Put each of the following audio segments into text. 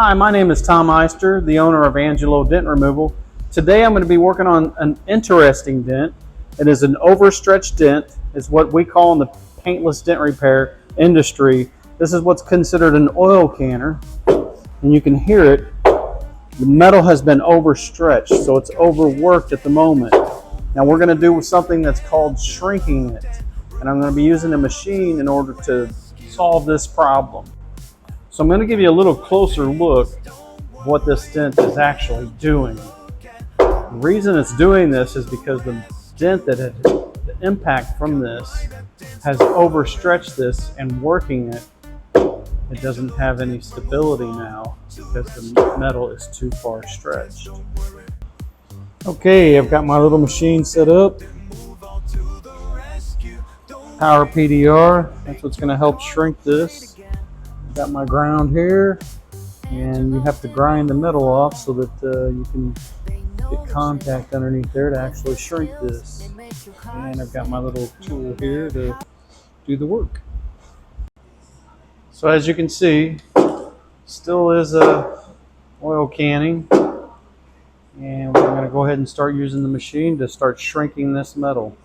Hi, my name is Tom Eister, the owner of Angelo Dent Removal. Today I'm going to be working on an interesting dent. It is an overstretched dent. It's what we call in the paintless dent repair industry. This is what's considered an oil canner, and you can hear it. The metal has been overstretched, so it's overworked at the moment. Now we're going to do something that's called shrinking it, and I'm going to be using a machine in order to solve this problem. So I'm going to give you a little closer look at what this dent is actually doing. The reason it's doing this is because the dent the impact from this has overstretched this, and working it, it doesn't have any stability now because the metal is too far stretched. Okay, I've got my little machine set up. Power PDR, that's what's going to help shrink this. Got my ground here, and you have to grind the metal off so that you can get contact underneath there to actually shrink this. And I've got my little tool here to do the work. So as you can see, still is a oil canning, and we're going to go ahead and start using the machine to start shrinking this metal.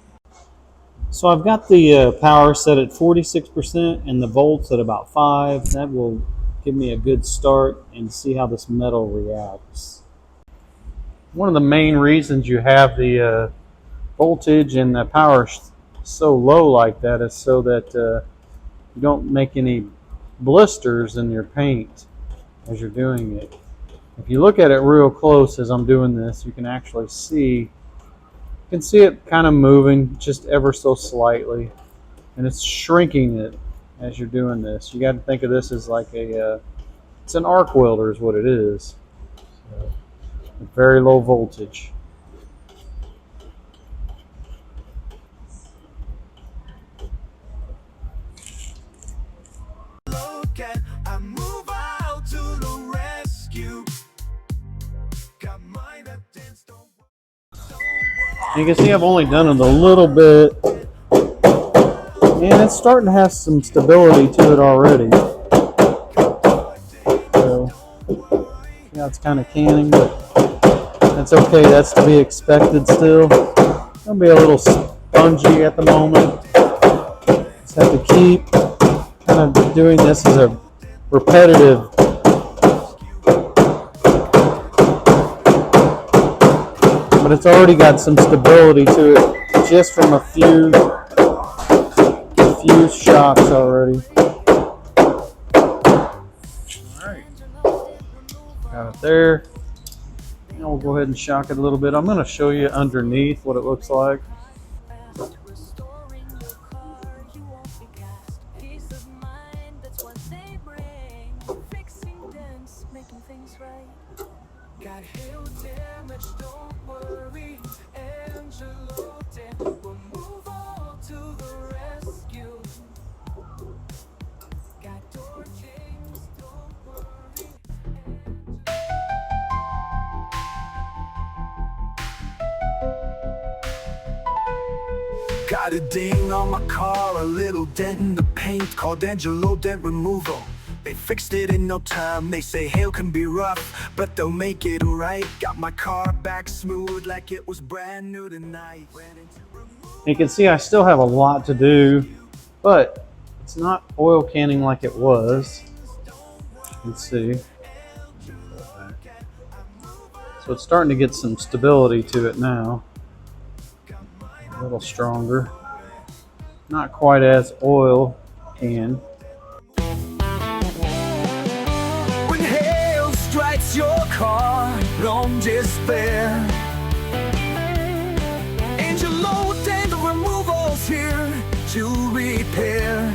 So I've got the power set at 46% and the volts at about 5. That will give me a good start and see how this metal reacts. One of the main reasons you have the voltage and the power so low like that is so that you don't make any blisters in your paint as you're doing it. If you look at it real close as I'm doing this, you can actually see it kind of moving just ever so slightly, and it's shrinking it as you're doing this. You got to think of this as like it's an arc welder is what it is. So, very low voltage. You can see I've only done it a little bit, and it's starting to have some stability to it already. So, yeah, it's kind of canning, but that's okay. That's to be expected still. It'll be a little spongy at the moment. Just have to keep kind of doing this as a repetitive. But it's already got some stability to it just from a few shocks already. Alright, got it there. Now we'll go ahead and shock it a little bit. I'm going to show you underneath what it looks like. Got hail damage, don't worry. Angelo Dent Removal to the rescue. Got door kings, don't worry. Got a ding on my car, a little dent in the paint called Angelo Dent Removal. They fixed it in no time. They say hail can be rough, but they'll make it right. Got my car back smooth like it was brand new tonight. You can see I still have a lot to do, but it's not oil canning like it was. You can see. So it's starting to get some stability to it now. A little stronger. Not quite as oil can. Strikes your car, don't despair. Angelo Dent Removal's here to repair.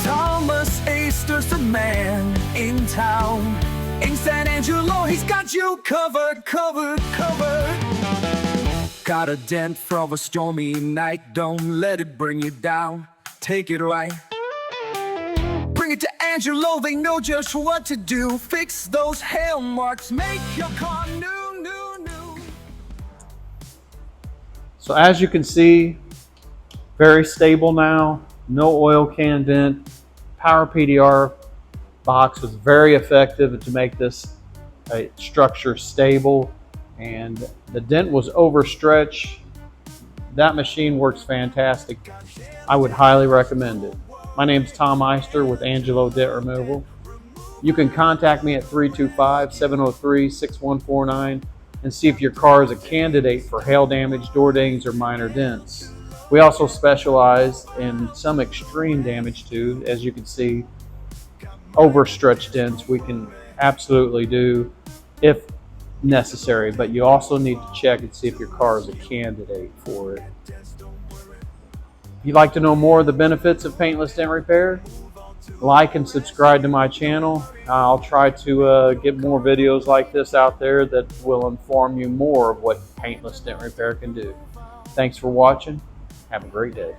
Thomas Aster's the man in town. In San Angelo, he's got you covered. Got a dent from a stormy night, don't let it bring you down. Take it right. Bring it to Angelo, they know just what to do. Fix those hail marks, make your car new. So as you can see, very stable now. No oil can dent. Power PDR box was very effective to make this structure stable, and the dent was overstretched. That machine works fantastic. I would highly recommend it. My name is Tom Eister with Angelo Dent Removal. You can contact me at 325-703-6149 and see if your car is a candidate for hail damage, door dings, or minor dents. We also specialize in some extreme damage too. As you can see, overstretched dents we can absolutely do if necessary, but you also need to check and see if your car is a candidate for it. If you'd like to know more of the benefits of paintless dent repair, like and subscribe to my channel. I'll try to get more videos like this out there that will inform you more of what paintless dent repair can do. Thanks for watching. Have a great day.